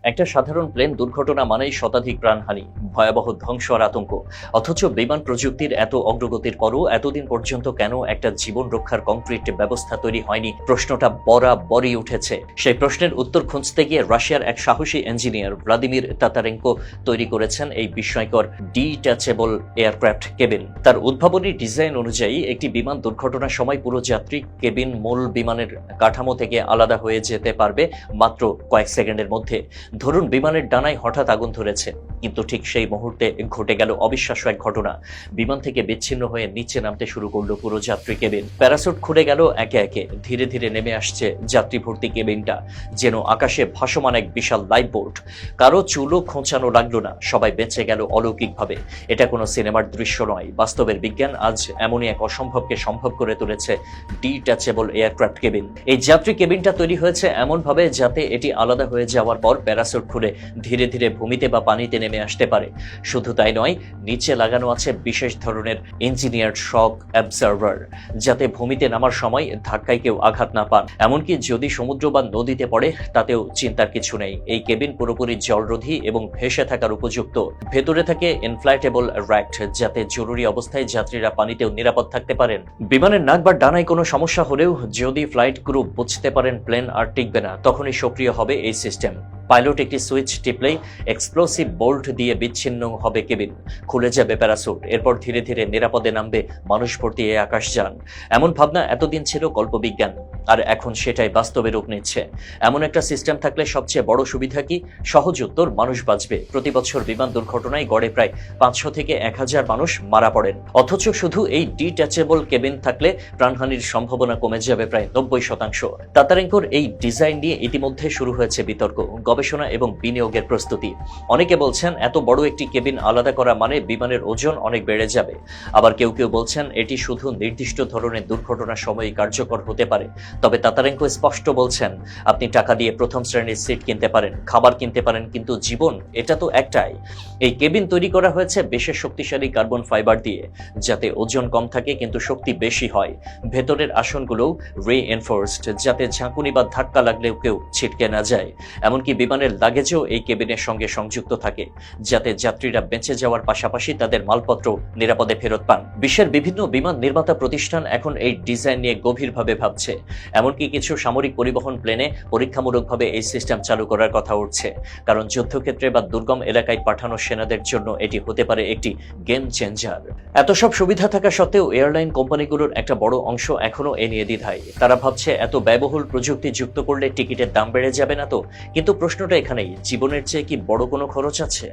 একটা সাধারণ প্লেন দুর্ঘটনা মানেই শতাধিক প্রাণহানি, ভয়াবহ ধ্বংস আর আতঙ্ক। অথচ বিমান প্রযুক্তির এত অগ্রগতির পরও এতদিন পর্যন্ত কেন একটা জীবন রক্ষার কংক্রিট ব্যবস্থা তৈরি হয়নি, প্রশ্নটা বরাবরই উঠেছে। সেই প্রশ্নের উত্তর খুঁজতে গিয়ে রাশিয়ার এক সাহসী ইঞ্জিনিয়ার ভ্লাদিমির তাতারেঙ্কো তৈরি করেছেন এই বিস্ময়কর ডিট্যাচেবল এয়ারক্রাফট কেবিন। তার উদ্ভাবনী ডিজাইন অনুযায়ী একটি বিমান দুর্ঘটনার সময় পুরো যাত্রী কেবিন মূল বিমানের কাঠামো থেকে আলাদা হয়ে যেতে পারবে মাত্র কয়েক সেকেন্ডের মধ্যে। ধরুন বিমানের ডানায় হঠাৎ আগুন ধরেছে, কিন্তু ঠিক সেই মুহূর্তে ঘটে গেল অবিশ্বাস্য এক ঘটনা। বিমান থেকে বিচ্ছিন্ন হয়ে নিচে নামতে শুরু করলো পুরো যাত্রী কেবিন। প্যারাসুট খুলে গেল একে একে, ধীরে ধীরে নেমে আসছে যাত্রী ভর্তি কেবিনটা, যেন আকাশে ভাসমান এক বিশাল লাইফ বোট। কারো চুলও খোঁচানো লাগলো না, সবাই বেঁচে গেল অলৌকিকভাবে। এটা কোনো সিনেমার দৃশ্য নয়, বাস্তবের বিজ্ঞান আজ এমনই এক অসম্ভবকে সম্ভব করে তুলেছে ডিট্যাচেবল এয়ারক্রাফট কেবিন। এই যাত্রী কেবিনটা তৈরি হয়েছে এমনভাবে যাতে এটি আলাদা হয়ে যাওয়ার পর প্যারাসুট খুলে ধীরে ধীরে ভূমিতে বা পানিতে নেমে আসতে পারে। শুধু তাই নয়, নিচে লাগানো আছে বিশেষ ধরনের ইঞ্জিনিয়ার্ড শক অ্যাবজার্ভার, যাতে ভূমিতে নামার সময় ধাক্কায় কেউ আঘাত না পান। এমনকি যদি সমুদ্র বা নদীতে পড়ে তাতেও চিন্তার কিছু নেই। এই কেবিন পুরোপুরি জলরোধী এবং ভেসে থাকার উপযুক্ত। ভেতরে থাকে ইনফ্লাইটেবল র্যাক্ট, যাতে জরুরি অবস্থায় যাত্রীরা পানিতেও নিরাপদ থাকতে পারেন। বিমানের নাক বা ডানায় কোনো সমস্যা হলেও যদি ফ্লাইট ক্রু বুঝতে পারেন প্লেন আর টিকবে না, তখনই সক্রিয় হবে এই সিস্টেম। পাইলট একটি সুইচ টিপলেই এক্সপ্লোসিভ বোল্ট দিয়ে বিচ্ছিন্ন হবে কেবিন, খুলে যাবে প্যারাসুট, এরপর ধীরে ধীরে নিরাপদে নামবে মানুষ ভর্তি এই আকাশযান। এমন ভাবনা এতদিন ছিল কল্পবিজ্ঞান, আর এখন সেটাই বাস্তবে রূপ নিচ্ছে। এমন একটা সিস্টেম থাকলে সবচেয়ে বড় সুবিধা কি? সহজ উত্তর, মানুষ বাঁচবে। প্রতি বছর বিমান দুর্ঘটনায় গড়ে প্রায় 500 থেকে 1000 মানুষ মারা পড়েন। অথচ শুধু এই ডিট্যাচেবল কেবিন থাকলে প্রাণহানির সম্ভাবনা কমে যাবে প্রায় 90%। তাতারেঙ্কোর এই ডিজাইন নিয়ে ইতিমধ্যে শুরু হয়েছে বিতর্ক, গবেষণা এবং বিনিয়োগের প্রস্তুতি। অনেকে বলছেন এত বড় একটি কেবিন আলাদা করা মানে বিমানের ওজন অনেক বেড়ে যাবে। আবার কেউ কেউ বলছেন এটি শুধু নির্দিষ্ট ধরনের দুর্ঘটনার সময় কার্যকর হতে পারে। তবে তাতারেঙ্কো স্পষ্ট বলছেন, আপনি টাকা দিয়ে প্রথম শ্রেণীর সিট কিনতে পারেন, খাবার কিনতে পারেন, কিন্তু জীবন এটা তো একটাই। এই কেবিন তৈরি করা হয়েছে বিশেষ শক্তিশালী কার্বন ফাইবার দিয়ে, যাতে ওজন কম থাকে কিন্তু শক্তি বেশি হয়। ভেতরের আসনগুলোও রিএনফোর্সড, যাতে ঝাঁকুনি বা ধাক্কা লাগলেও কেউ ছিটকে না যায়। এমনকি বিমানের লাগেজও এই কেবিনের সঙ্গে সংযুক্ত থাকে, যাতে যাত্রীরা বেঁচে যাওয়ার পাশাপাশি তাদের মালপত্র নিরাপদে ফেরত পান। বিশ্বের বিভিন্ন বিমান নির্মাতা প্রতিষ্ঠান এখন এই ডিজাইন নিয়ে গভীরভাবে ভাবছে। এমনকি কিছু সামরিক পরিবহন প্লেনে পরীক্ষামূলকভাবে এই সিস্টেম চালু করার কথা উঠছে, কারণ যুদ্ধক্ষেত্রে বা দুর্গম এলাকায় পাঠানো সেনাদের জন্য এটি হতে পারে একটি গেম চেঞ্জার। এত সব সুবিধা থাকা সত্ত্বেও এয়ারলাইন কোম্পানিগুলোর একটা বড় অংশ এখনো এ নিয়ে দ্বিধায়। তারা ভাবছে এত ব্যয়বহুল প্রযুক্তি যুক্ত করলে টিকিটের দাম বেড়ে যাবে না তো? কিন্তু প্রশ্নটা এখানেই, জীবনের চেয়ে কি বড় কোনো খরচ আছে?